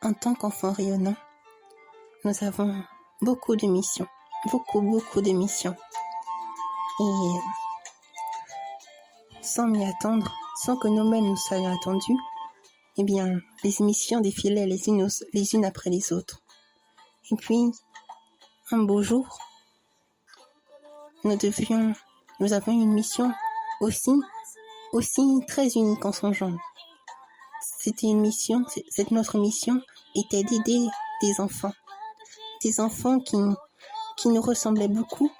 En tant qu'enfants rayonnants, nous avons beaucoup de missions, beaucoup de missions. Et sans m'y attendre, sans que nous-mêmes nous soyons attendus, eh bien, les missions défilaient les unes après les autres. Et puis, un beau jour, nous avons une mission aussi très unique en son genre. Notre mission était d'aider des enfants qui nous ressemblaient beaucoup,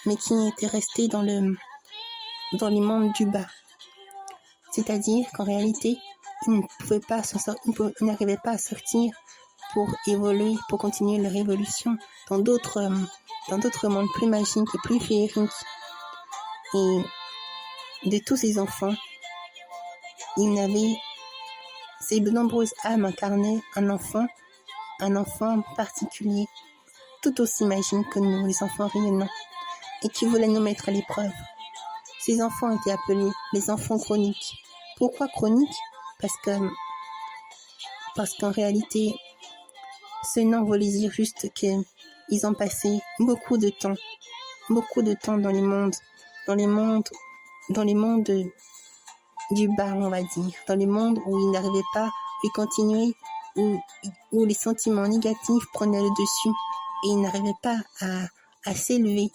mais qui étaient restés dans le monde du bas. C'est-à-dire qu'en réalité, ils n'arrivaient pas à sortir pour évoluer, pour continuer leur évolution dans d'autres mondes plus magiques et plus féeriques. Et de tous ces enfants, il y avait ces nombreuses âmes incarnées, un enfant particulier, tout aussi magique que nous, les enfants rayonnants, et qui voulait nous mettre à l'épreuve. Ces enfants étaient appelés les enfants chroniques. Pourquoi chroniques ? Parce qu'en réalité, ce nom voulait dire juste qu'ils ont passé beaucoup de temps dans les mondes du bas, on va dire, dans les mondes où ils n'arrivaient pas à continuer, où les sentiments négatifs prenaient le dessus et ils n'arrivaient pas à s'élever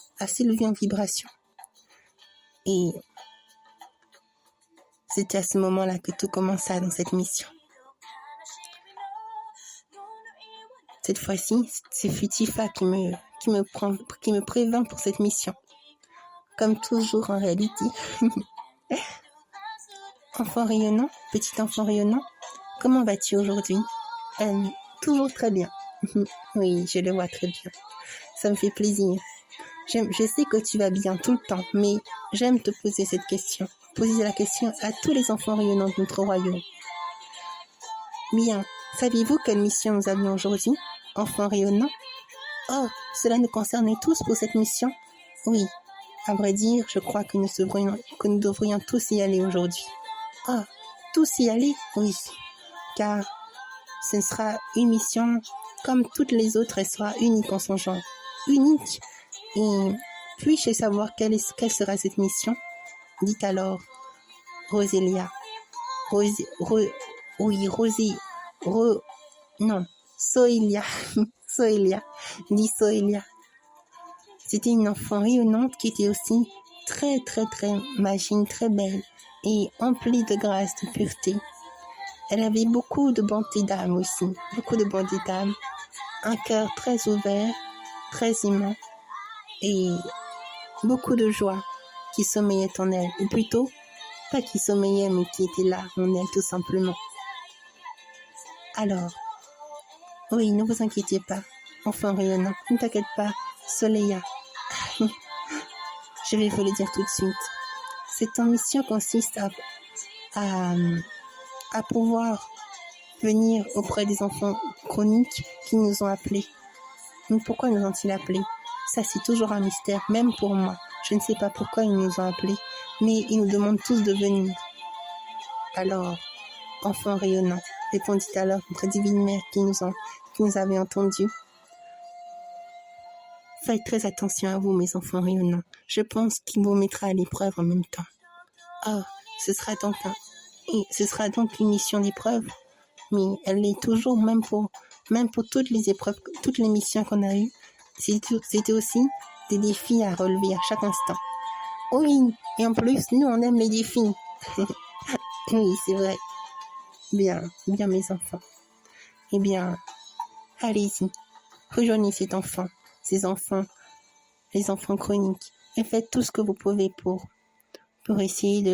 en vibration. Et c'était à ce moment-là que tout commença dans cette mission. Cette fois-ci, c'est Futifa qui me prévint pour cette mission. Comme toujours en réalité. Enfant rayonnant, petit enfant rayonnant, comment vas-tu aujourd'hui ? Toujours très bien. Oui, je le vois très bien. Ça me fait plaisir. Je sais que tu vas bien tout le temps, mais j'aime te poser cette question. Poser la question à tous les enfants rayonnants de notre royaume. Bien, saviez-vous quelle mission nous avions aujourd'hui, enfants rayonnants ? Oh, cela nous concernait tous pour cette mission ? Oui, à vrai dire, je crois que nous devrions tous y aller aujourd'hui. Ah, tous y aller ? Oui, car ce sera une mission comme toutes les autres, elle sera unique en son genre. Unique. Et puis-je savoir quelle sera cette mission ? Dites alors, Rosélia. Soélia. Soélia. Dis Soélia. C'était une enfant rayonnante qui était aussi très, très, très magique, très belle et emplie de grâce, de pureté. Elle avait beaucoup de bonté d'âme aussi, un cœur très ouvert, très aimant et beaucoup de joie qui sommeillait en elle, ou plutôt, pas qui sommeillait mais qui était là en elle tout simplement. Alors, oui, ne vous inquiétez pas, enfant rayonnant, ne t'inquiète pas, Soleya. Je vais vous le dire tout de suite. Cette mission consiste à pouvoir venir auprès des enfants chroniques qui nous ont appelés. Mais pourquoi nous ont-ils appelés ? Ça, c'est toujours un mystère, même pour moi. Je ne sais pas pourquoi ils nous ont appelés, mais ils nous demandent tous de venir. Alors, enfants rayonnants, répondit alors notre divine mère qui nous avait entendus. Faites très attention à vous, mes enfants rayonnants. Je pense qu'il vous mettra à l'épreuve en même temps. Oh, ce sera donc une mission d'épreuve, mais elle l'est toujours, même pour toutes les épreuves, toutes les missions qu'on a eues. C'était aussi des défis à relever à chaque instant. Oui, et en plus, nous, on aime les défis. Oui, c'est vrai. Bien, mes enfants. Eh bien, allez-y, rejoignez ces enfants, les enfants chroniques, et faites tout ce que vous pouvez pour essayer de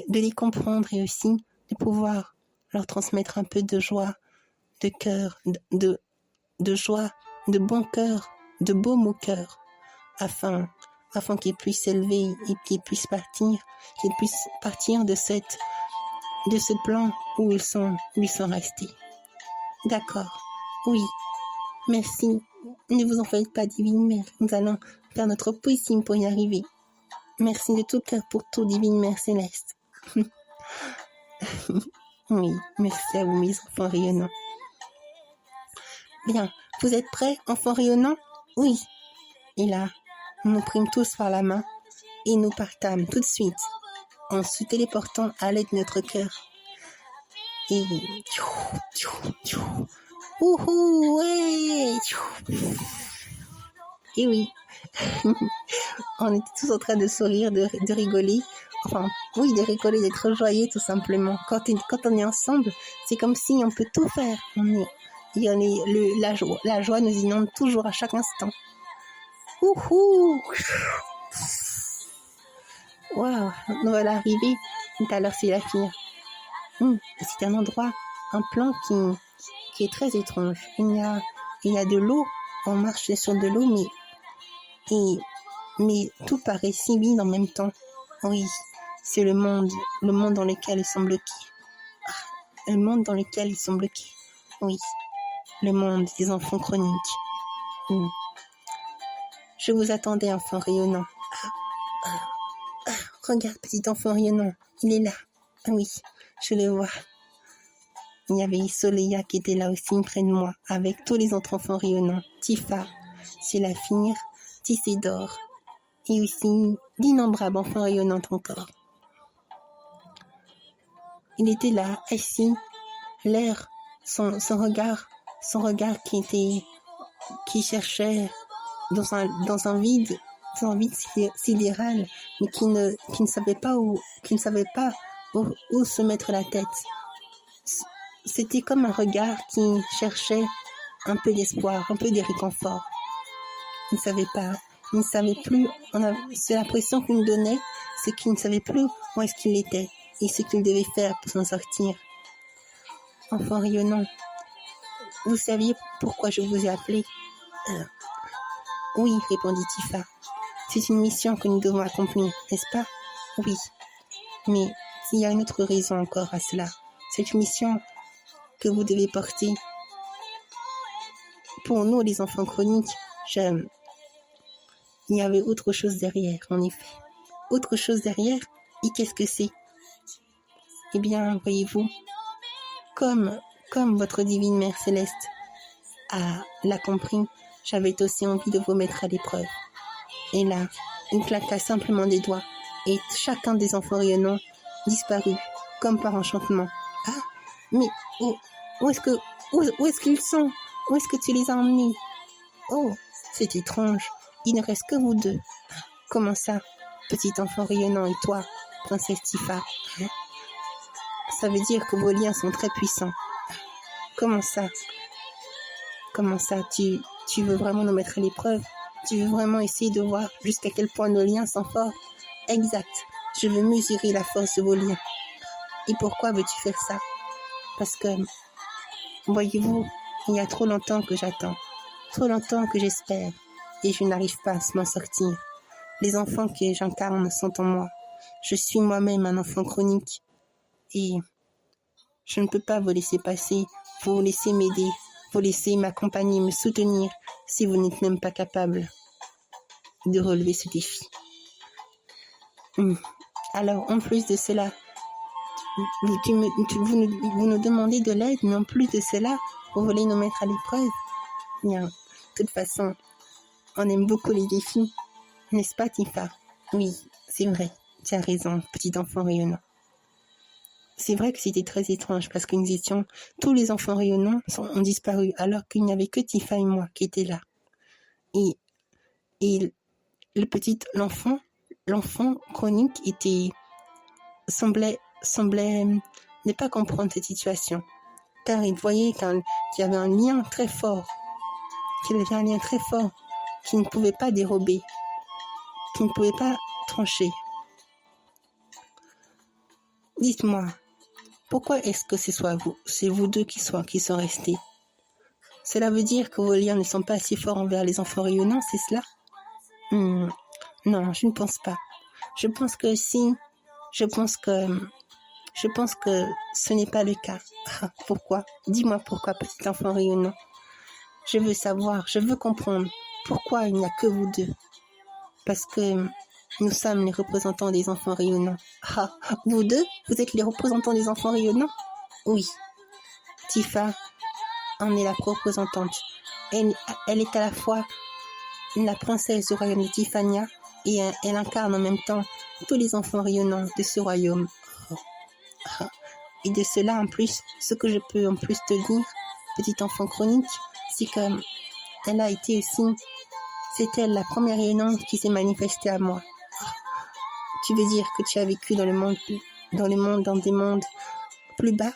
les comprendre et aussi de pouvoir leur transmettre un peu de joie, de cœur, de joie, de bon cœur, de baume au cœur, afin qu'ils puissent s'élever et qu'ils puissent partir de ce plan où ils sont restés. D'accord, oui, merci. Ne vous en faites pas, divine mère, nous allons faire notre possible pour y arriver. Merci de tout cœur pour tout, divine mère céleste. Oui, merci à vous, mes enfants rayonnants. Bien, vous êtes prêts, enfants rayonnants? Oui. Et là, nous nous prîmes tous par la main et nous partâmes tout de suite en se téléportant à l'aide de notre cœur. Et ouhou, ouais. Et oui, on était tous en train de sourire, de rigoler. Enfin, oui, de rigoler, d'être joyeux tout simplement. Quand on est ensemble, c'est comme si on peut tout faire. La joie nous inonde toujours à chaque instant. Ouhou! Waouh! Nous voilà arrivés. Tout à l'heure, c'est la fille. C'est un endroit, un plan qui est très étrange. Il y a de l'eau. On marche sur de l'eau, mais tout paraît si vide en même temps. Oui, c'est le monde dans lequel ils sont bloqués. Le monde dans lequel ils sont bloqués. Oui, le monde des enfants chroniques. Je vous attendais, enfant rayonnant. Regarde, petit enfant rayonnant, il est là. Oui, je le vois. Il y avait Isoléa qui était là aussi près de moi, avec tous les autres enfants rayonnants. Tifa, Sélaphir, Tissédor, et aussi d'innombrables enfants rayonnants encore. Il était là, assis, l'air, son regard qui cherchait dans un vide sidéral, mais qui ne savait pas où se mettre la tête. C'était comme un regard qui cherchait un peu d'espoir, un peu de réconfort. Il ne savait plus, c'est l'impression qu'il me donnait, c'est qu'il ne savait plus où est-ce qu'il était et ce qu'il devait faire pour s'en sortir. Enfant rayonnant, vous saviez pourquoi je vous ai appelé? Oui, répondit Tifa. C'est une mission que nous devons accomplir, n'est-ce pas? Oui. Mais il y a une autre raison encore à cela. Cette mission que vous devez porter. Pour nous, les enfants chroniques, il y avait autre chose derrière, en effet. Autre chose derrière, et qu'est-ce que c'est? Eh bien, voyez-vous, comme votre divine mère céleste l'a compris, j'avais aussi envie de vous mettre à l'épreuve. Et là, il claqua simplement des doigts, et chacun des enfants rayonnants disparut, comme par enchantement. Ah, mais où est-ce qu'ils sont? Où est-ce que tu les as emmenés? Oh, c'est étrange, il ne reste que vous deux. Comment ça, petit enfant rayonnant et toi, princesse Tifa? Ça veut dire que vos liens sont très puissants. Comment ça, tu veux vraiment nous mettre à l'épreuve? Tu veux vraiment essayer de voir jusqu'à quel point nos liens sont forts? Exact, je veux mesurer la force de vos liens. Et pourquoi veux-tu faire ça? Parce que, voyez-vous, il y a trop longtemps que j'attends, trop longtemps que j'espère, et je n'arrive pas à m'en sortir. Les enfants que j'incarne sont en moi. Je suis moi-même un enfant chronique, et je ne peux pas vous laisser passer, vous laisser m'aider, vous laisser m'accompagner, me soutenir, si vous n'êtes même pas capable de relever ce défi. Alors, en plus de cela, vous nous demandez de l'aide, mais en plus de cela, vous voulez nous mettre à l'épreuve. Bien, de toute façon, on aime beaucoup les défis, n'est-ce pas, Tifa? Oui, c'est vrai, tu as raison, petit enfant rayonnant. C'est vrai que c'était très étrange parce que nous étions, tous les enfants rayonnants ont disparu alors qu'il n'y avait que Tifa et moi qui étaient là. Et l'enfant chronique semblait ne pas comprendre cette situation, car il voyait qu'il y avait un lien très fort, qu'il ne pouvait pas dérober, qu'il ne pouvait pas trancher. Dites-moi, pourquoi est-ce que c'est vous deux qui sont restés? Cela veut dire que vos liens ne sont pas assez forts envers les enfants rayonnants, c'est cela? Non, je ne pense pas. Je pense que ce n'est pas le cas. Pourquoi? Dis-moi pourquoi, petit enfant rayonnant. Je veux savoir, je veux comprendre pourquoi il n'y a que vous deux. Parce que nous sommes les représentants des enfants rayonnants. Vous deux, vous êtes les représentants des enfants rayonnants? Oui, Tifa en est la représentante. Elle est à la fois la princesse du royaume de Tiffania et elle incarne en même temps tous les enfants rayonnants de ce royaume. Et de cela, en plus, ce que je peux en plus te dire, petit enfant chronique, c'est que elle a été aussi, c'est elle la première rayonnante qui s'est manifestée à moi. Tu veux dire que tu as vécu dans des mondes plus bas,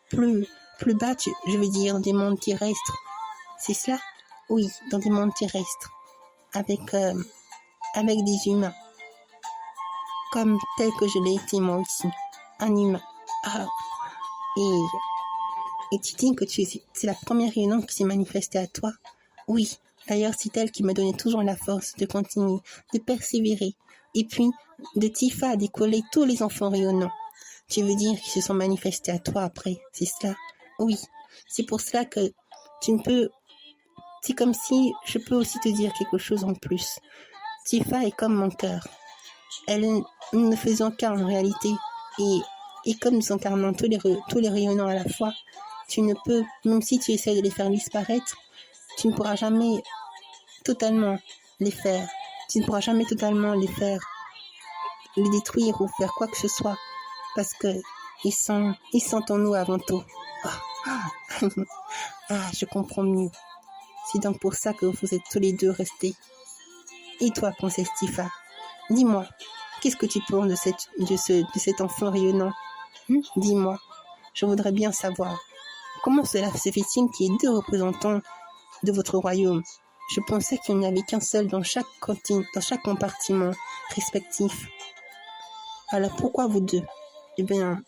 plus bas, je veux dire, des mondes terrestres. C'est cela? Oui, dans des mondes terrestres, avec des humains, comme tel que je l'ai été moi aussi, un humain. Ah, et tu dis que c'est la première réunion qui s'est manifestée à toi? Oui, d'ailleurs c'est elle qui me donnait toujours la force de continuer, de persévérer, et puis de Tifa à décoller tous les enfants rayonnants. Tu veux dire qu'ils se sont manifestés à toi après, c'est cela? Oui, c'est pour cela que tu ne peux... C'est comme si je peux aussi te dire quelque chose en plus. Tifa est comme mon cœur. Nous ne faisons qu'un en réalité, et comme nous incarnons tous les rayonnants à la fois, tu ne peux, même si tu essaies de les faire disparaître, tu ne pourras jamais totalement les faire. Tu ne pourras jamais totalement les détruire ou faire quoi que ce soit, parce que ils sont en nous avant tout. Ah, je comprends mieux. C'est donc pour ça que vous êtes tous les deux restés. Et toi, princesse Tifa, dis-moi, qu'est-ce que tu penses de cet enfant rayonnant? Dis-moi, je voudrais bien savoir. Comment cela se fait-il qu'il y ait deux représentants de votre royaume? Je pensais qu'il n'y avait qu'un seul dans chaque compartiment respectif. Alors pourquoi vous deux? Eh bien,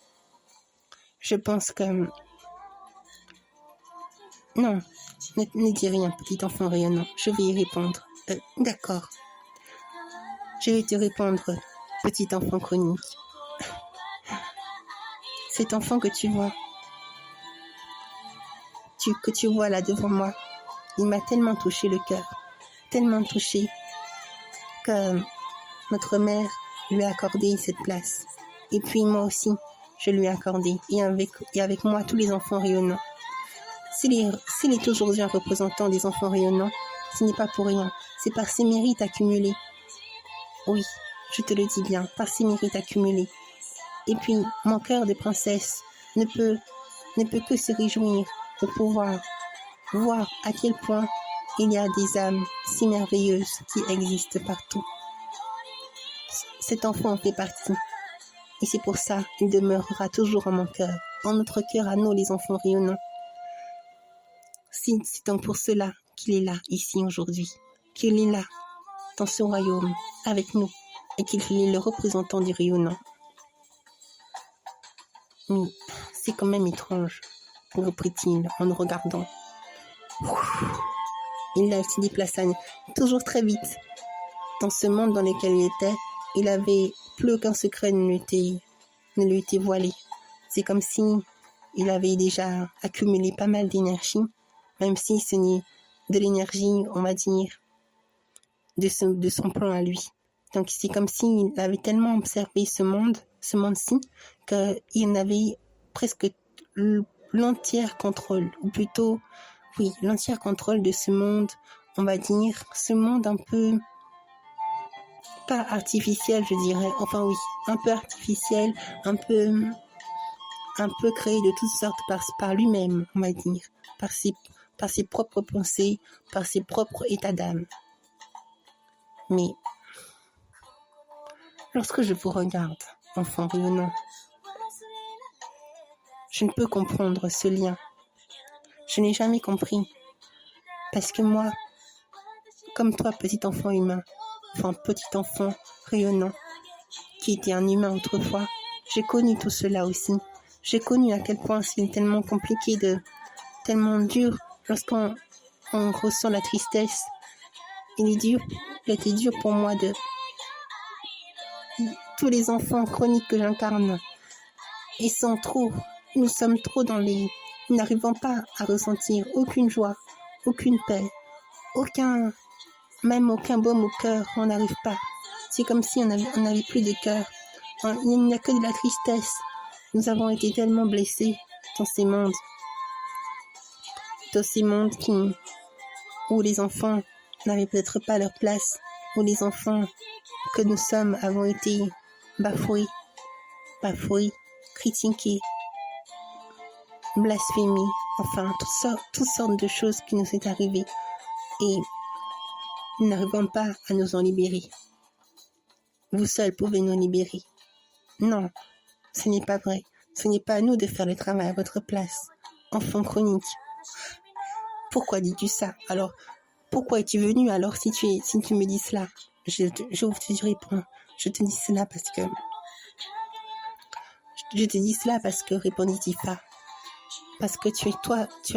je pense que... Non, ne dis rien, petit enfant rayonnant. Je vais y répondre. D'accord. Je vais te répondre, petit enfant chronique. Cet enfant que tu vois, que tu vois là devant moi, il m'a tellement touché le cœur, tellement touché que notre mère lui a accordé cette place. Et puis moi aussi, je lui ai accordé. Et avec moi, tous les enfants rayonnants. S'il est aujourd'hui un représentant des enfants rayonnants, ce n'est pas pour rien. C'est par ses mérites accumulés. Oui, je te le dis bien, par ses mérites accumulés. Et puis, mon cœur de princesse ne peut que se réjouir de pouvoir voir à quel point il y a des âmes si merveilleuses qui existent partout. Cet enfant en fait partie. Et c'est pour ça qu'il demeurera toujours en mon cœur, en notre cœur à nous les enfants rayonnants. C'est donc pour cela qu'il est là, ici aujourd'hui, qu'il est là, dans ce royaume, avec nous, et qu'il est le représentant du rayonnant. Mais c'est quand même étrange, reprit-il en nous regardant. Il se déplaça toujours très vite. Dans ce monde dans lequel il était, il avait plus aucun secret ne lui était voilé. C'est comme si il avait déjà accumulé pas mal d'énergie, même si ce n'est de l'énergie, on va dire, de son plan à lui. Donc c'est comme s'il avait tellement observé ce monde-ci, qu'il avait presque l'entier contrôle, ou plutôt, oui, l'entier contrôle de ce monde, on va dire, ce monde un peu, pas artificiel, je dirais, enfin oui, un peu artificiel, un peu créé de toutes sortes par lui-même, on va dire, par ses propres pensées, par ses propres états d'âme. Mais lorsque je vous regarde, enfant rayonnant, je ne peux comprendre ce lien. Je n'ai jamais compris. Parce que moi, comme toi, petit enfant humain, enfin petit enfant rayonnant, qui était un humain autrefois, j'ai connu tout cela aussi. J'ai connu à quel point c'est tellement compliqué, tellement dur lorsqu'on ressent la tristesse. Il était dur pour moi tous les enfants chroniques que j'incarne. Nous sommes trop nous n'arrivons pas à ressentir aucune joie, aucune paix, même aucun baume au cœur, on n'arrive pas. C'est comme si on n'avait plus de cœur. Il n'y a que de la tristesse. Nous avons été tellement blessés dans ces mondes où les enfants n'avaient peut-être pas leur place, où les enfants que nous sommes avons été bafoués, critiqués, blasphémés, enfin toutes sortes de choses qui nous sont arrivées et nous n'arrivons pas à nous en libérer. Vous seuls pouvez nous libérer. Non, ce n'est pas vrai. Ce n'est pas à nous de faire le travail à votre place. Enfant chronique. Pourquoi dis-tu ça? Alors, pourquoi es-tu venu alors si tu me dis cela? Je te réponds. Je te dis cela parce que répondit Tifa. Parce que tu es toi qui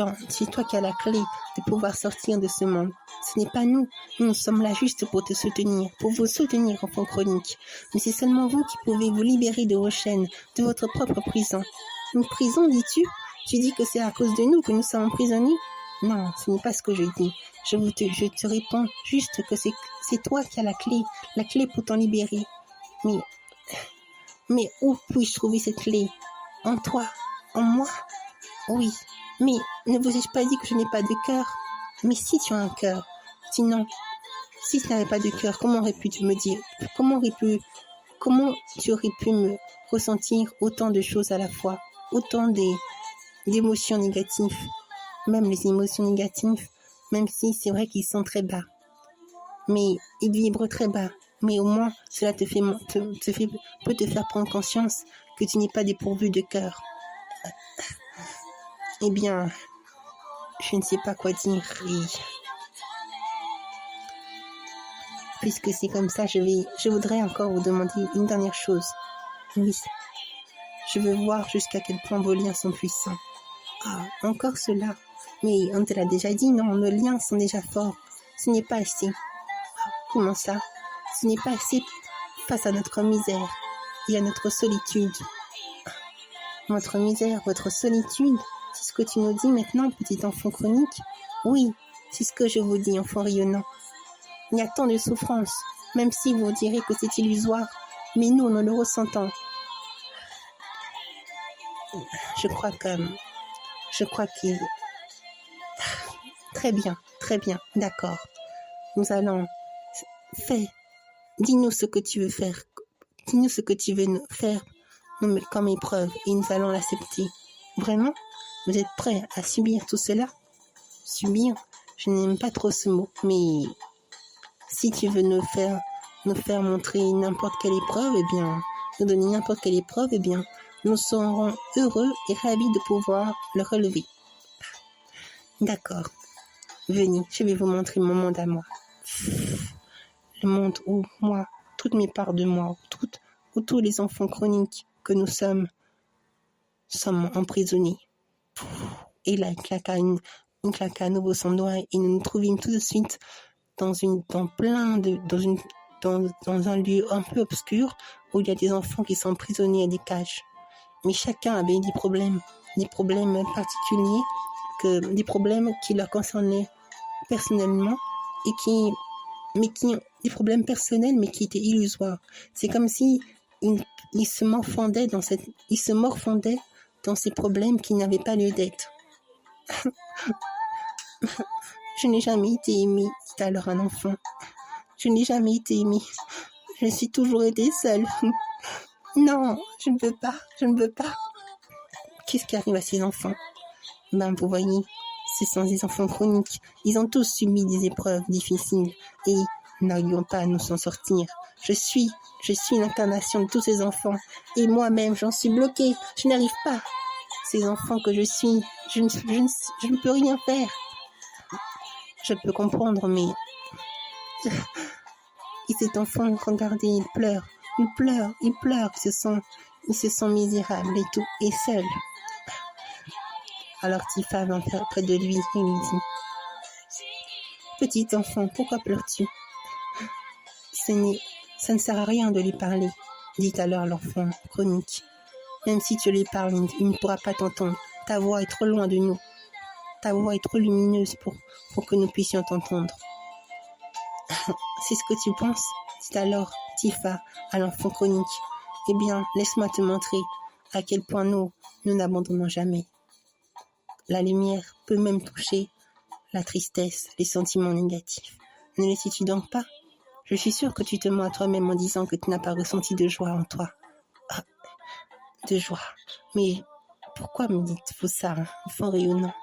as la clé de pouvoir sortir de ce monde. Ce n'est pas nous. Nous sommes là juste pour te soutenir, pour vous soutenir, enfant chronique. Mais c'est seulement vous qui pouvez vous libérer de vos chaînes, de votre propre prison. Une prison, dis-tu? Tu dis que c'est à cause de nous que nous sommes emprisonnés? Non, ce n'est pas ce que je dis. Je te réponds juste que c'est toi qui as la clé pour t'en libérer. Mais où puis-je trouver cette clé? En toi? En moi? Oui, mais ne vous ai-je pas dit que je n'ai pas de cœur? Mais si tu as un cœur, sinon, si tu n'avais pas de cœur, comment aurais pu me dire? Comment tu aurais pu me ressentir autant de choses à la fois? Autant d'émotions négatives? Même les émotions négatives, même si c'est vrai qu'ils sont très bas. Mais ils vibrent très bas. Mais au moins, cela peut te faire prendre conscience que tu n'es pas dépourvu de cœur. Eh bien, je ne sais pas quoi dire. Et puisque c'est comme ça, je voudrais encore vous demander une dernière chose. Oui, je veux voir jusqu'à quel point vos liens sont puissants. Ah, encore cela. Mais on te l'a déjà dit, non, nos liens sont déjà forts. Ce n'est pas assez. Comment ça? Ce n'est pas assez face à notre misère et à notre solitude. Votre misère, votre solitude, c'est ce que tu nous dis maintenant, petit enfant chronique? Oui, c'est ce que je vous dis, enfant rayonnant. Il y a tant de souffrance, même si vous direz que c'est illusoire, mais nous, nous le ressentons. Je crois que... Très bien, d'accord. Nous allons faire. Dis-nous ce que tu veux faire. Dis-nous ce que tu veux faire comme épreuve et nous allons l'accepter. Vraiment? Vous êtes prêts à subir tout cela? Subir? Je n'aime pas trop ce mot, mais si tu veux nous faire montrer n'importe quelle épreuve, eh bien, nous donner n'importe quelle épreuve, eh bien, nous serons heureux et ravis de pouvoir le relever. D'accord. Venez, je vais vous montrer mon monde à moi. Le monde où moi, toutes mes parts de moi, où tous les enfants chroniques que nous sommes emprisonnés. Et là, il claqua à nouveau son doigt et nous nous trouvîmes tout de suite dans un lieu un peu obscur où il y a des enfants qui sont emprisonnés à des cages. Mais chacun avait des problèmes particuliers, des problèmes qui leur concernaient personnellement et des problèmes personnels mais qui étaient illusoires. C'est comme si ils se morfondaient dans ces problèmes qui n'avaient pas lieu d'être. Je n'ai jamais été aimée, dit alors un enfant. Je n'ai jamais été aimée. Je suis toujours été seule. Non, je ne veux pas. Qu'est-ce qui arrive à ces enfants? Vous voyez, ce sont des enfants chroniques. Ils ont tous subi des épreuves difficiles et n'arrivons pas à nous en sortir. Je suis l'incarnation de tous ces enfants et moi-même, j'en suis bloquée. Je n'arrive pas. Ces enfants que je suis, je ne peux rien faire. Je peux comprendre, mais... Et cet enfant, regardez, il pleure. Ils se sont misérables et tout, et seuls. Alors Tifa vint près de lui et lui dit: Petit enfant, pourquoi pleures-tu? Ça ne sert à rien de lui parler, dit alors l'enfant chronique. Même si tu lui parles, il ne pourra pas t'entendre. Ta voix est trop loin de nous. Ta voix est trop lumineuse pour que nous puissions t'entendre. C'est ce que tu penses? Dit alors Tifa à l'enfant chronique. Eh bien, laisse-moi te montrer à quel point nous n'abandonnons jamais. la lumière peut même toucher la tristesse, les sentiments négatifs. Ne le sais-tu donc pas? Je suis sûre que tu te mens à toi-même en disant que tu n'as pas ressenti de joie en toi. Ah, de joie. Mais pourquoi me dites-vous ça, enfant rayonnant?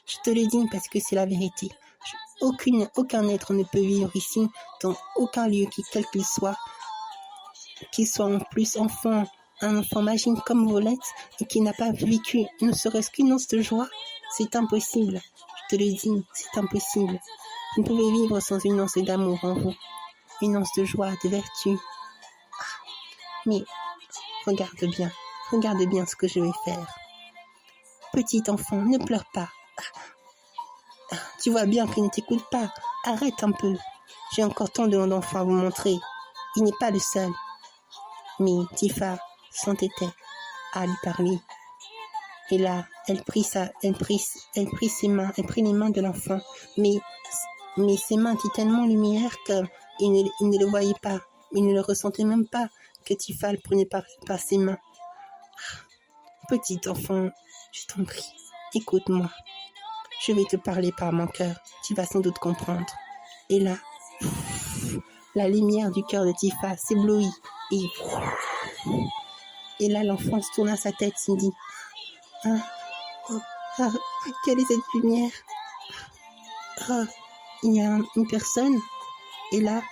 Je te le dis parce que c'est la vérité. Aucun être ne peut vivre ici, dans aucun lieu, quel qu'il soit en plus un enfant magique comme Volette, et qui n'a pas vécu ne serait-ce qu'une once de joie. C'est impossible. Je te le dis, c'est impossible. Vous ne pouvez vivre sans une once d'amour en vous, une once de joie, de vertu. Mais regarde bien ce que je vais faire. Petit enfant, ne pleure pas. Tu vois bien qu'il ne t'écoute pas. Arrête un peu. J'ai encore tant d'enfants à vous montrer. Il n'est pas le seul. Mais Tifa s'entêtait à lui parler. Et là, elle prit ses mains, elle prit les mains de l'enfant. Mais ses mains étaient tellement lumière qu'il ne le voyait pas. Il ne le ressentait même pas que Tifa le prenait par ses mains. Petit enfant, je t'en prie, écoute-moi. Je vais te parler par mon cœur. Tu vas sans doute comprendre. Et là, la lumière du cœur de Tifa s'éblouit. Et là, l'enfant se tourna sa tête, se dit quelle est cette lumière? Il y a une personne. Et là,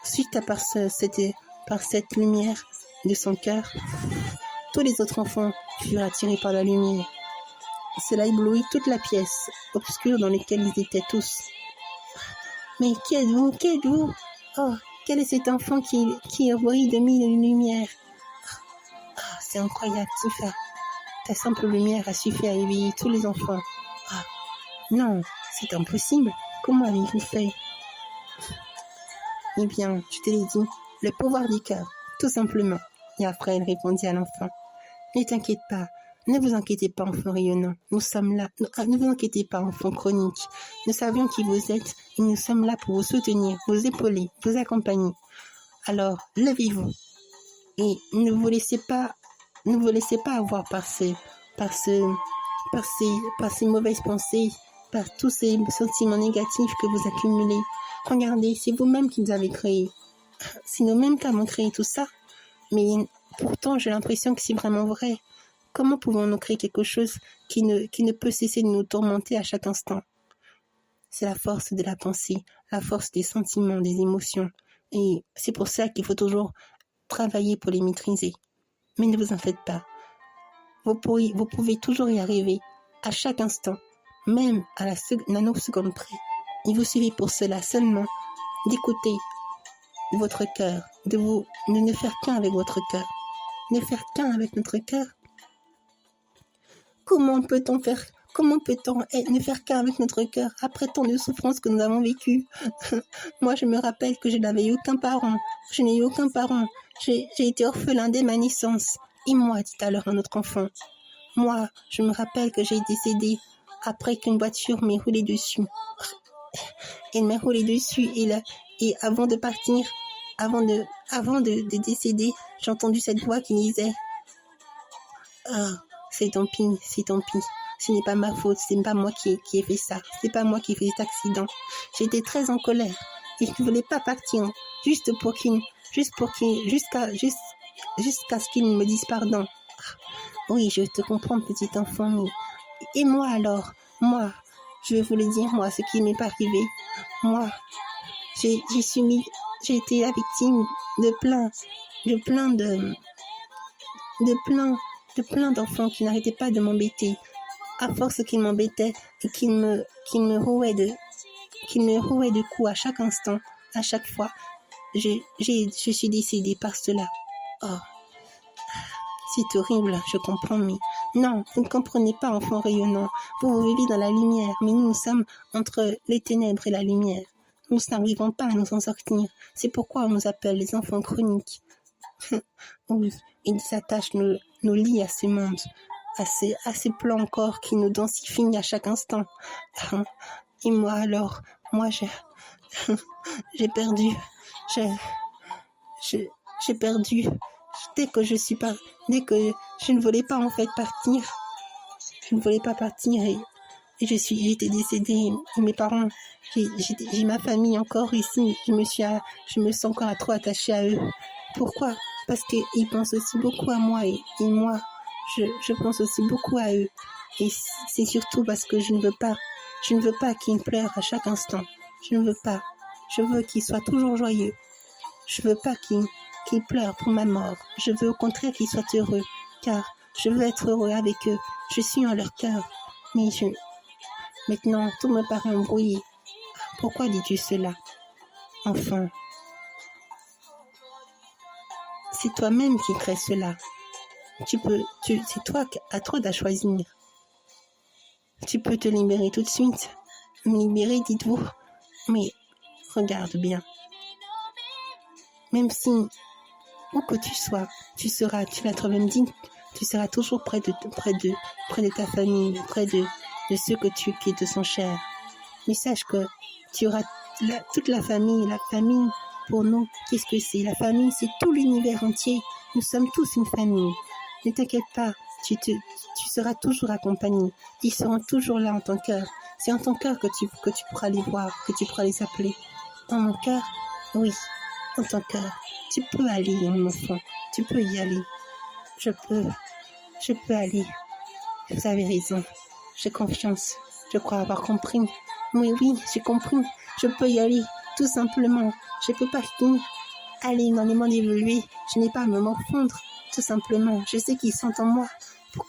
suite à par cette lumière de son cœur, tous les autres enfants furent attirés par la lumière. Cela éblouit toute la pièce obscure dans laquelle ils étaient tous. Mais qui êtes-vous? Qui êtes-vous? Oh, quel est cet enfant qui brille de mille lumières? C'est incroyable, Tifa. Ta simple lumière a suffi à éveiller tous les enfants. Non, c'est impossible. Comment avez-vous fait? Eh bien, je te l'ai dit, le pouvoir du cœur, tout simplement. Et après, elle répondit à l'enfant. Ne t'inquiète pas. Ne vous inquiétez pas, enfant rayonnant. Nous sommes là. Ne vous inquiétez pas, enfant chronique. Nous savions qui vous êtes et nous sommes là pour vous soutenir, vous épauler, vous accompagner. Alors, levez-vous et ne vous laissez pas avoir par ces mauvaises pensées, par tous ces sentiments négatifs que vous accumulez. Regardez, c'est vous-même qui nous avez créés. C'est nous-mêmes qui avons créé tout ça. Mais pourtant, j'ai l'impression que c'est vraiment vrai. Comment pouvons-nous créer quelque chose qui ne peut cesser de nous tourmenter à chaque instant? C'est la force de la pensée, la force des sentiments, des émotions. Et c'est pour ça qu'il faut toujours travailler pour les maîtriser. Mais ne vous en faites pas. Vous pouvez toujours y arriver, à chaque instant, même à la nanoseconde près. Il vous suffit pour cela seulement d'écouter votre cœur, de ne faire qu'un avec votre cœur. Ne faire qu'un avec notre cœur. Comment peut-on ne faire qu'un avec notre cœur après tant de souffrances que nous avons vécues? Moi, je me rappelle que je n'avais eu aucun parent. Je n'ai eu aucun parent. J'ai été orphelin dès ma naissance. Et moi, dit alors un autre enfant. Moi, je me rappelle que j'ai décédé après qu'une voiture m'ait roulé dessus. Elle m'a roulé dessus et avant de partir, avant de décéder, j'ai entendu cette voix qui disait c'est tant pis. Ce n'est pas ma faute, c'est pas moi qui ai fait ça. C'est pas moi qui ai fait cet accident. J'étais très en colère et je ne voulais pas partir jusqu'à ce qu'ils me disent pardon. Oui, je te comprends, petit enfant, mais et moi alors? Moi, je vais vous le dire, moi, ce qui m'est arrivé. Moi, j'ai été la victime de plein d'enfants qui n'arrêtaient pas de m'embêter. À force qu'ils m'embêtaient et qu'ils me rouaient de coups à chaque instant, à chaque fois, je suis décédée par cela. Oh, c'est horrible, je comprends, mais non, vous ne comprenez pas, enfant rayonnant. Vous vivez dans la lumière, mais nous sommes entre les ténèbres et la lumière. Nous n'arrivons pas à nous en sortir. C'est pourquoi on nous appelle les enfants chroniques. Oui, ils attachent nos lits à ce monde, à ces plans encore qui nous densifient à chaque instant. Et moi alors, j'ai perdu. J'ai perdu. Dès que je ne voulais pas en fait partir, Je ne voulais pas partir et j'étais décédée. Et mes parents, j'ai ma famille encore ici. Je me sens encore trop attachée à eux. Pourquoi? Parce qu'ils pensent aussi beaucoup à moi et moi, je pense aussi beaucoup à eux. Et c'est surtout parce que je ne veux pas qu'ils pleurent à chaque instant. Je ne veux pas. Je veux qu'ils soient toujours joyeux. Je veux pas qu'ils pleurent pour ma mort. Je veux au contraire qu'ils soient heureux, car je veux être heureux avec eux. Je suis en leur cœur. Mais maintenant, tout me paraît embrouillé. Pourquoi dis-tu cela? Enfin, c'est toi-même qui crée cela. C'est toi, à toi de choisir. Tu peux te libérer tout de suite. Me libérer, dites-vous. Mais regarde bien. Même si, où que tu sois, tu l'as toi-même dit, tu seras toujours près de ta famille, près de ceux qui te sont chers. Mais sache que tu auras toute la famille. La famille, pour nous, qu'est-ce que c'est? La famille, c'est tout l'univers entier. Nous sommes tous une famille. Ne t'inquiète pas, tu seras toujours accompagné. Ils seront toujours là en ton cœur. C'est en ton cœur que tu pourras les voir, que tu pourras les appeler. Dans mon cœur, oui, dans ton cœur. Tu peux aller, mon enfant. Tu peux y aller. Je peux aller. Vous avez raison. J'ai confiance. Je crois avoir compris. Oui, j'ai compris. Je peux y aller, tout simplement. Je peux pas aller dans les mondes évolués. Je n'ai pas à me morfondre, tout simplement. Je sais qu'ils sont en moi.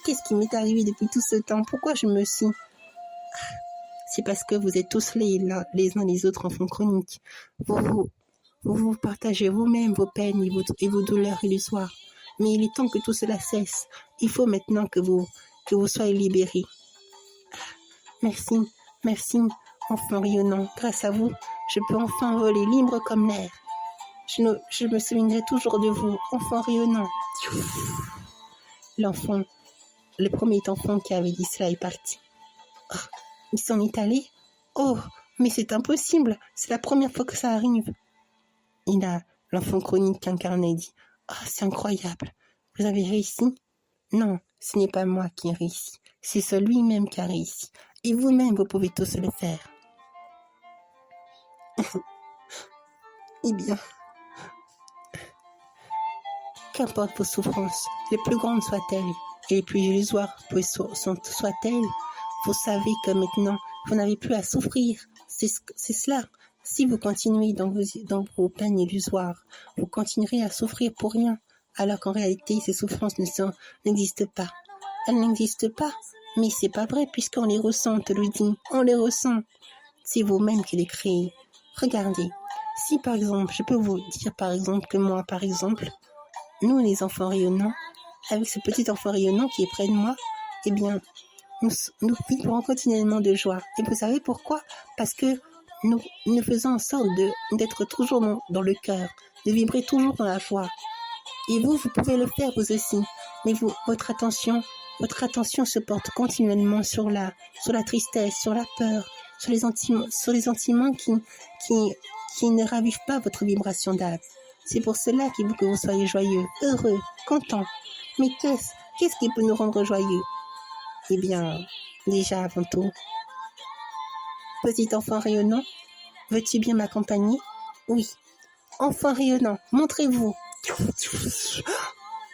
Qu'est-ce qui m'est arrivé depuis tout ce temps? Pourquoi je me suis... C'est parce que vous êtes tous les uns les autres enfants chroniques. Vous partagez vous-même vos peines et vos douleurs illusoires. Mais il est temps que tout cela cesse. Il faut maintenant que vous soyez libérés. Merci, enfant rayonnant. Grâce à vous, je peux enfin voler libre comme l'air. Je me souviendrai toujours de vous, enfant rayonnant. L'enfant, le premier enfant qui avait dit cela est parti. Oh, il s'en est allé? Oh, mais c'est impossible. C'est la première fois que ça arrive. L'enfant chronique incarné dit, oh, c'est incroyable. Vous avez réussi? Non, ce n'est pas moi qui ai réussi. C'est celui-même qui a réussi. Et vous-même, vous pouvez tous le faire. Eh bien, qu'importe vos souffrances, les plus grandes soient-elles, et les plus illusoires soient-elles, vous savez que maintenant, vous n'avez plus à souffrir. C'est cela. Si vous continuez dans vos peines illusoires, vous continuerez à souffrir pour rien, alors qu'en réalité, ces souffrances n'existent pas. Elles n'existent pas, mais c'est pas vrai puisqu'on les ressent, on te le dit, on les ressent. C'est vous-même qui les créez. Regardez, si par exemple, je peux vous dire par exemple que moi, par exemple, nous les enfants rayonnants, avec ce petit enfant rayonnant qui est près de moi, eh bien, nous vibrons continuellement de joie. Et vous savez pourquoi? Parce que nous faisons en sorte d'être toujours dans le cœur, de vibrer toujours dans la joie. Et vous pouvez le faire vous aussi. Mais votre attention se porte continuellement sur la tristesse, sur la peur, sur les sentiments qui ne ravivent pas votre vibration d'âme. C'est pour cela qu'il faut que vous soyez joyeux, heureux, content. Mais qu'est-ce qui peut nous rendre joyeux? Eh bien, déjà avant tout, petit enfant rayonnant, veux-tu bien m'accompagner? Oui. Enfant rayonnant, montrez-vous.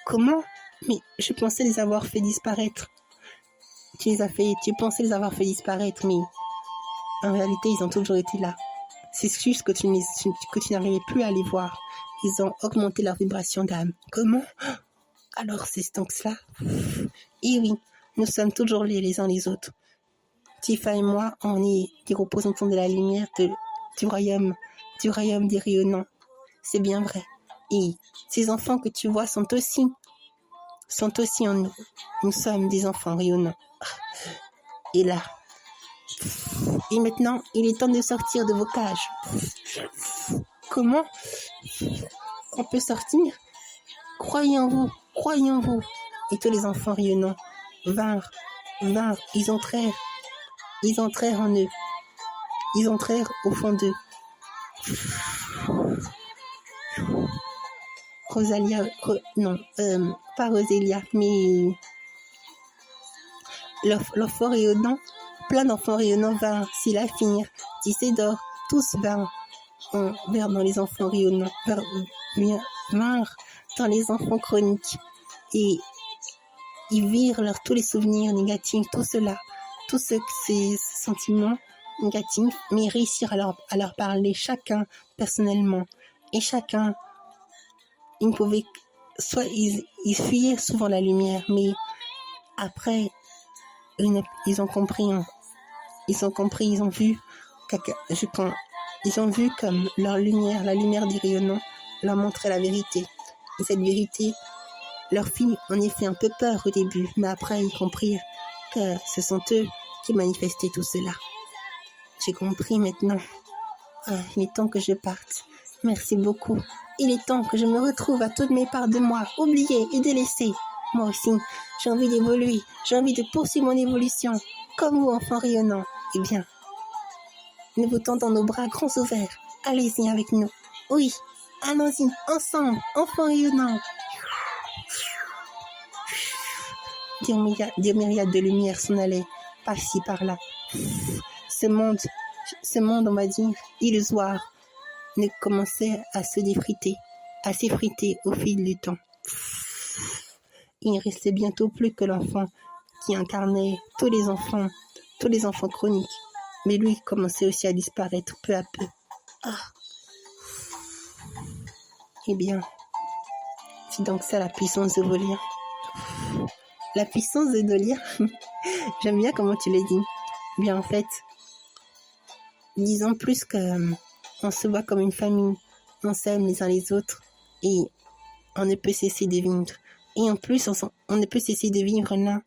Comment? Mais je pensais les avoir fait disparaître. Tu pensais les avoir fait disparaître, mais en réalité, ils ont toujours été là. C'est juste que tu n'arrivais plus à les voir. Ils ont augmenté leur vibration d'âme. Comment? Alors c'est donc cela? Et oui, nous sommes toujours les uns les autres. Tifa et moi, on est des représentants de la lumière du royaume des rayonnants. C'est bien vrai. Et ces enfants que tu vois sont aussi en nous. Nous sommes des enfants rayonnants. Et là. Et maintenant, il est temps de sortir de vos cages. Comment? On peut sortir? Croyez en vous. Et tous les enfants rayonnants vinrent. Ils entrèrent en eux. Ils entrèrent au fond d'eux. Rosalia, non, pas Rosélia, mais l'enfant rayonnant, plein d'enfants rayonnants vinrent s'y la finir, Tisédore, tous vinrent dans les enfants rayonnants, vinrent dans les enfants chroniques, et ils virent tous les souvenirs négatifs, tout cela, tous ces sentiments négatifs, mais réussirent à leur parler chacun personnellement, et chacun, ils pouvaient, soit ils fuyaient souvent la lumière, mais après, ils ont compris, ils ont vu comme leur lumière, la lumière du rayonnant, leur montrait la vérité. Et cette vérité leur fit en effet un peu peur au début, mais après ils comprirent que ce sont eux qui manifestaient tout cela. J'ai compris maintenant. Il est temps que je parte. Merci beaucoup. Il est temps que je me retrouve à toutes mes parts de moi, oubliées et délaissées. Moi aussi, j'ai envie d'évoluer, j'ai envie de poursuivre mon évolution, comme vous, enfants rayonnants. Eh bien, nous vous tendons nos bras grands ouverts. Allez-y avec nous. Oui, allons-y, ensemble, enfants rayonnants. Des myriades de lumières s'en allaient, par-ci, par-là. Ce monde, on va dire, illusoire, ne commençait à s'effriter au fil du temps. Il ne restait bientôt plus que l'enfant qui incarnait tous les enfants chroniques. Mais lui commençait aussi à disparaître peu à peu. Eh bien, c'est donc ça la puissance de vos liens. La puissance de nos liens. J'aime bien comment tu l'as dit. Bien en fait, disons plus que on se voit comme une famille. On s'aime les uns les autres et on ne peut cesser de vivre. Et en plus, on ne peut cesser de vivre l'un.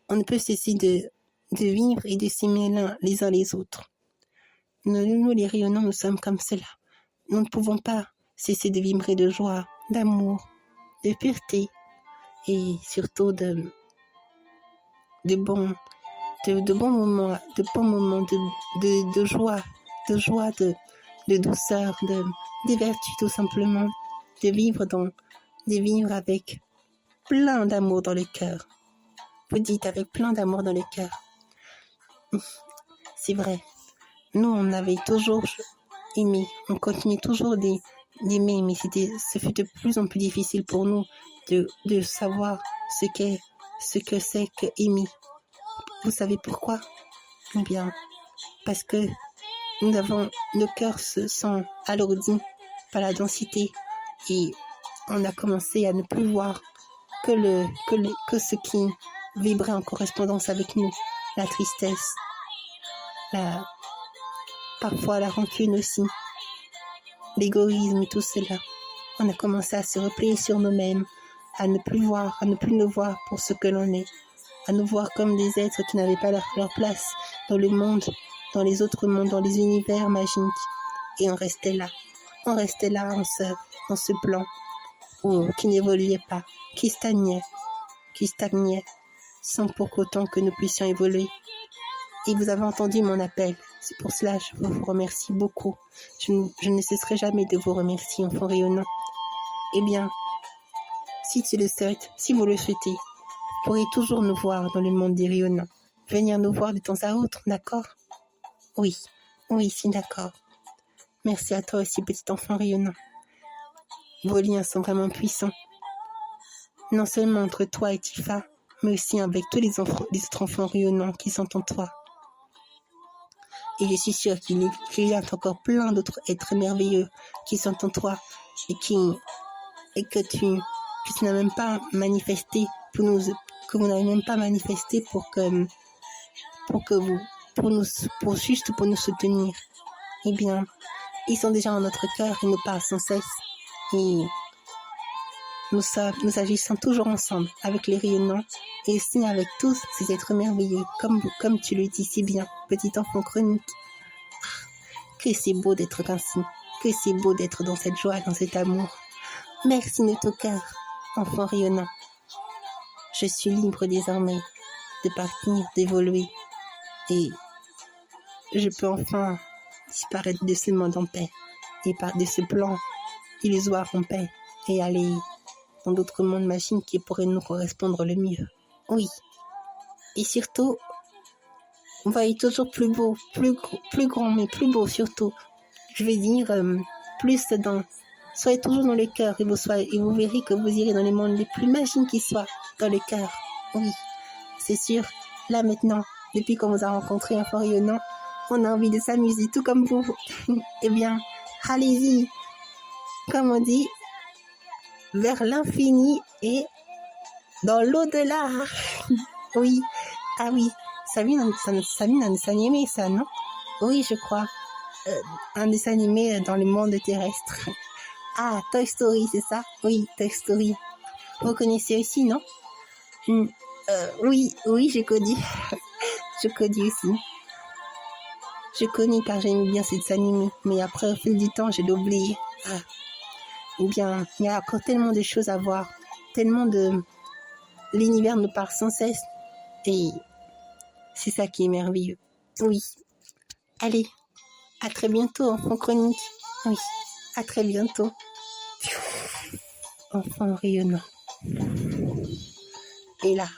On ne peut cesser de vivre et de s'aimer les uns les autres. Nous, les rayonnants, nous sommes comme cela. Nous ne pouvons pas cesser de vibrer de joie, d'amour, de pureté et surtout de bons moments, de joie, de douceur, de vertu tout simplement, de vivre avec plein d'amour dans le cœur. Vous dites avec plein d'amour dans le cœur. C'est vrai. Nous, on avait toujours aimé. On continue toujours d'aimer, mais ce fut de plus en plus difficile pour nous de savoir ce que c'est que aimer. Vous savez pourquoi? Eh bien, parce que nos cœurs se sont alourdis par la densité et on a commencé à ne plus voir que ce qui vibrait en correspondance avec nous, la tristesse, parfois la rancune aussi, l'égoïsme et tout cela. On a commencé à se replier sur nous-mêmes, à ne plus nous voir pour ce que l'on est, à nous voir comme des êtres qui n'avaient pas leur place dans le monde, dans les autres mondes, dans les univers magiques. Et on restait là en ce plan qui n'évoluait pas, qui stagnait, sans pour qu'autant que nous puissions évoluer. Et vous avez entendu mon appel. C'est pour cela que je vous remercie beaucoup. Je ne cesserai jamais de vous remercier, enfants rayonnants. Eh bien, si tu le souhaites, si vous le souhaitez, vous pourrez toujours nous voir dans le monde des rayonnants. Venir nous voir de temps à autre, d'accord? Oui, c'est d'accord. Merci à toi aussi, petit enfant rayonnant. Vos liens sont vraiment puissants. Non seulement entre toi et Tifa, mais aussi avec tous les autres enfants rayonnants qui sont en toi. Et je suis sûre qu'il y a encore plein d'autres êtres merveilleux qui sont en toi et que tu n'as même pas manifesté que vous n'avez même pas manifesté pour nous soutenir. Eh bien, ils sont déjà en notre cœur, ils nous parlent sans cesse et nous agissons toujours ensemble avec les rayonnants et aussi avec tous ces êtres merveilleux, comme tu le dis si bien, petit enfant chronique. Que c'est beau d'être ainsi, que c'est beau d'être dans cette joie, dans cet amour. Merci de ton cœur, enfant rayonnant. Je suis libre désormais de partir, d'évoluer et je peux enfin disparaître de ce monde en paix et de ce plan illusoire en paix et aller dans d'autres mondes magiques qui pourraient nous correspondre le mieux. Oui, Et surtout, voyez toujours plus beau, plus grand, mais plus beau surtout. Je vais dire, plus dans... Soyez toujours dans le cœur et vous verrez que vous irez dans les mondes les plus magiques qui soient, dans le cœur. Oui, c'est sûr. Là maintenant, depuis qu'on vous a rencontré en rayonnant, on a envie de s'amuser tout comme vous. Eh bien, allez-y, comme on dit, vers l'infini et dans l'au-delà. Oui, ah oui, ça vient d'un dessin animé, ça, non? Oui, je crois. Un dessin animé dans le monde terrestre. Ah, Toy Story, c'est ça? Oui, Toy Story. Vous connaissez aussi, non? Oui, j'ai connu. Je connais aussi. Je connais car j'aime bien ces dessins animés. Mais après, au fil du temps, j'ai oublié. Ah. Eh bien, il y a encore tellement de choses à voir. Tellement de... L'univers nous parle sans cesse. Et c'est ça qui est merveilleux. Oui. Allez, à très bientôt, enfant chronique. Oui, à très bientôt. Enfant rayonnant. Et là,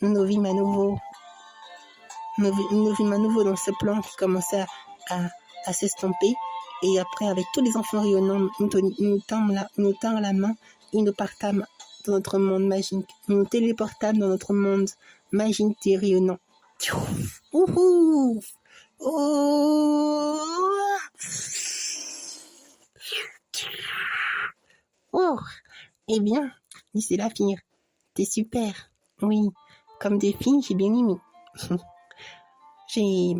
nous vîmes à nouveau dans ce plan qui commençait à s'estomper. Et après, avec tous les enfants rayonnants, nous tendons la main et nous partâmes dans notre monde magique. Nous téléportâmes dans notre monde magique et rayonnant. Ouhou! Oh! Oh! Eh bien, d'ici là, finir. T'es super. Oui, comme des filles, j'ai bien aimé. J'ai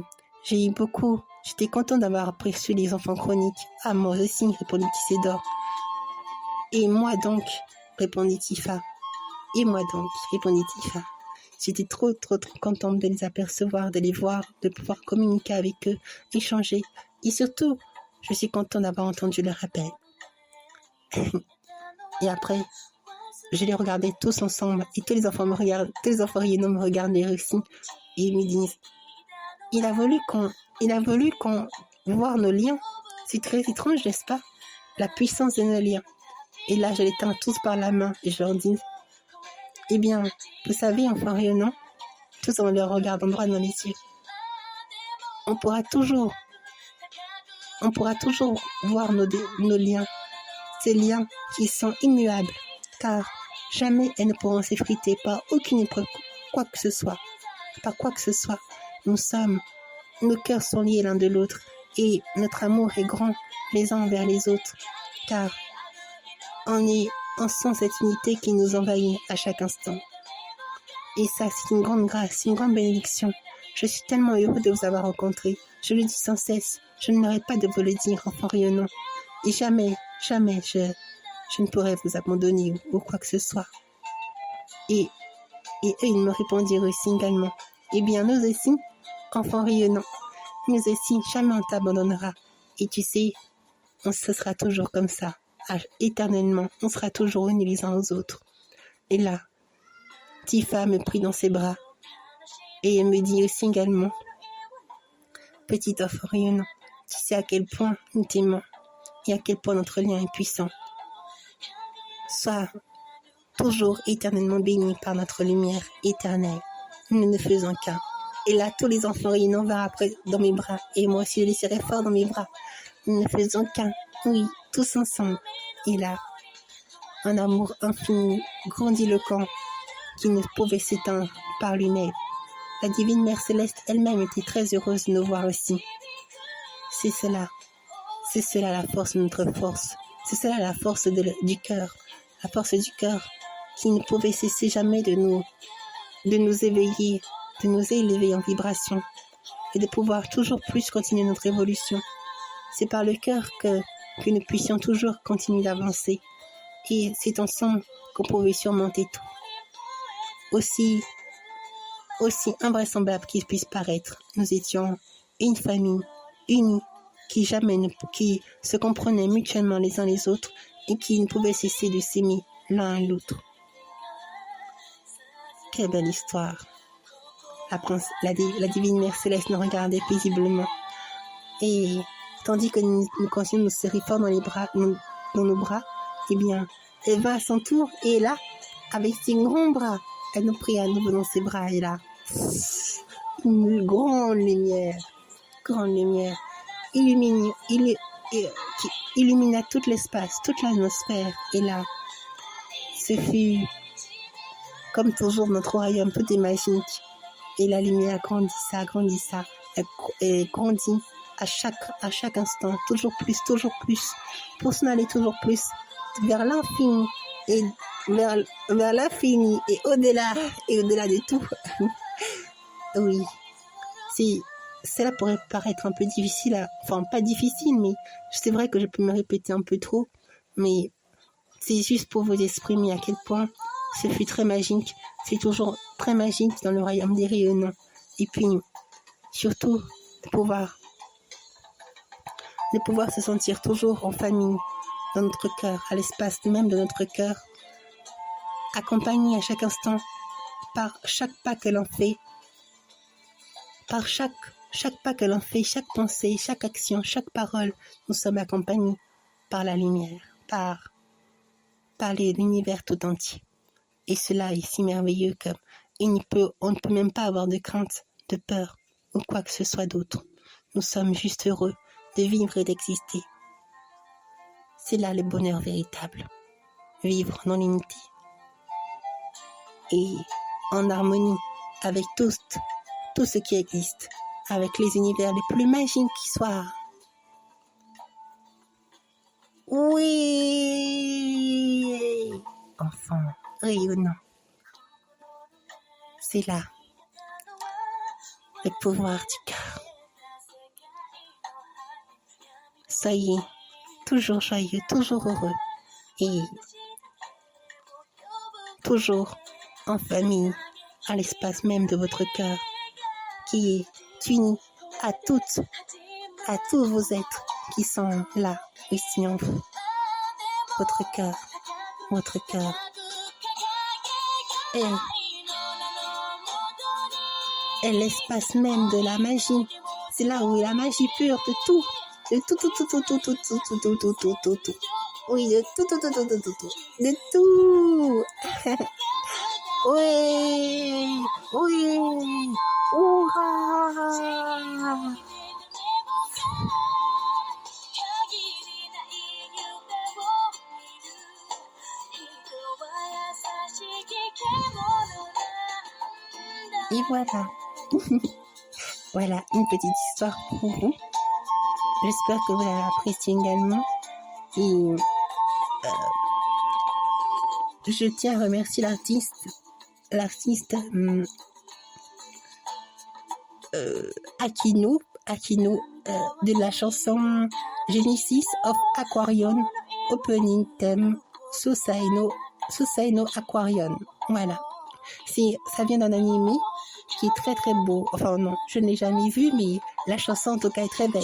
eu beaucoup. J'étais contente d'avoir aperçu les enfants chroniques. Ah, moi aussi, répondit Tissédor. Et moi donc, répondit Tifa. Et moi donc, répondit Tifa. J'étais trop contente de les apercevoir, de les voir, de pouvoir communiquer avec eux, échanger. Et surtout, je suis contente d'avoir entendu leur appel. Et après, je les regardais tous ensemble et tous les enfants me regardent, tous les enfants rayonnants me regardaient aussi et ils me disent il a voulu qu'on voit nos liens. C'est très étrange, n'est-ce pas? La puissance de nos liens. Et là, je les tends tous par la main et je leur dis eh bien, vous savez, enfants rayonnants, tous en leur regardant droit dans les yeux, on pourra toujours voir nos liens, ces liens qui sont immuables, car jamais elles ne pourront s'effriter par aucune épreuve, quoi que ce soit. Nos cœurs sont liés l'un de l'autre et notre amour est grand les uns envers les autres, car on sent cette unité qui nous envahit à chaque instant. Et ça, c'est une grande grâce, une grande bénédiction. Je suis tellement heureux de vous avoir rencontré. Je le dis sans cesse. Je n'arrête pas de vous le dire, enfant rayonnant. Et jamais, je ne pourrai vous abandonner ou quoi que ce soit. Et eux, ils me répondirent aussi également. Eh bien, nous aussi, enfants rayonnants, nous aussi, jamais on t'abandonnera. Et tu sais, ce sera toujours comme ça. Éternellement, on sera toujours unis les uns aux autres. Et là, Tifa me prit dans ses bras et elle me dit aussi également petit enfant rayonnant, tu sais à quel point nous t'aimons et à quel point notre lien est puissant. Sois toujours éternellement béni par notre lumière éternelle. Nous ne faisons qu'un. Et là, tous les enfants rayonnants vinrent après dans mes bras et moi aussi je les serrai fort dans mes bras. Nous ne faisons qu'un. Oui, tous ensemble. Et là, un amour infini, grandiloquent, qui ne pouvait s'éteindre par lui-même. La divine Mère Céleste elle-même était très heureuse de nous voir aussi. C'est cela la force de notre force. C'est cela la force du cœur. La force du cœur qui ne pouvait cesser jamais de nous éveiller, de nous élever en vibration et de pouvoir toujours plus continuer notre évolution. C'est par le cœur que nous puissions toujours continuer d'avancer. Et c'est ensemble qu'on pouvait surmonter tout. Aussi invraisemblable qu'il puisse paraître, nous étions une famille unie qui se comprenait mutuellement les uns les autres et qui ne pouvait cesser de s'aimer l'un à l'autre. Quelle belle histoire. La divine Mère Céleste nous regardait paisiblement. Et tandis que nous continuons de nous serrer fort dans nos bras, eh bien, elle va à son tour et là, avec ses grands bras, Elle nous prit à nouveau dans ses bras et là, une grande lumière, qui illumina tout l'espace, toute l'atmosphère. Et là, ce fut comme toujours notre royaume, tout est magique. Et la lumière grandissa, elle grandit à chaque instant, toujours plus, pour s'en aller toujours plus vers l'infini et vers l'infini et au-delà de tout. Oui, cela pourrait paraître un peu difficile, enfin pas difficile, mais c'est vrai que je peux me répéter un peu trop, mais c'est juste pour vous exprimer à quel point ce fut très magique. C'est toujours très magique dans le royaume des rayonnants. Et puis, surtout, de pouvoir se sentir toujours en famille, dans notre cœur, à l'espace même de notre cœur, accompagné à chaque instant par chaque pas que l'on fait, par chaque pas que l'on fait, chaque pensée, chaque action, chaque parole, nous sommes accompagnés par la lumière, par l'univers tout entier. Et cela est si merveilleux qu'on ne peut même pas avoir de crainte, de peur ou quoi que ce soit d'autre. Nous sommes juste heureux de vivre et d'exister. C'est là le bonheur véritable. Vivre dans l'unité et en harmonie avec tout ce qui existe, avec les univers les plus magiques qui soient. Oui, enfant rayonnant. C'est là le pouvoir du cœur. Soyez toujours joyeux, toujours heureux et toujours en famille, à l'espace même de votre cœur qui est uni à tous vos êtres qui sont là, ici en vous. Votre cœur est l'espace même de la magie. C'est là où est la magie pure de tout. De tout. Oui, de tout. De tout. Oui. Hurrah. Et voilà. Voilà une petite histoire pour vous. J'espère que vous l'avez apprécié également. Et je tiens à remercier l'artiste Akino de la chanson Genesis of Aquarion Opening Theme Susaino Aquarion. Voilà. Ça vient d'un animé qui est très très beau. Enfin non, je ne l'ai jamais vu, mais la chanson en tout cas est très belle.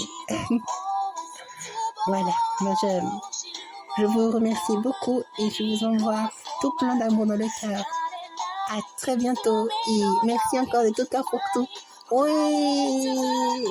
Voilà. Moi, je vous remercie beaucoup et je vous envoie tout plein d'amour dans le cœur. À très bientôt et merci encore de tout cœur pour tout. Oui.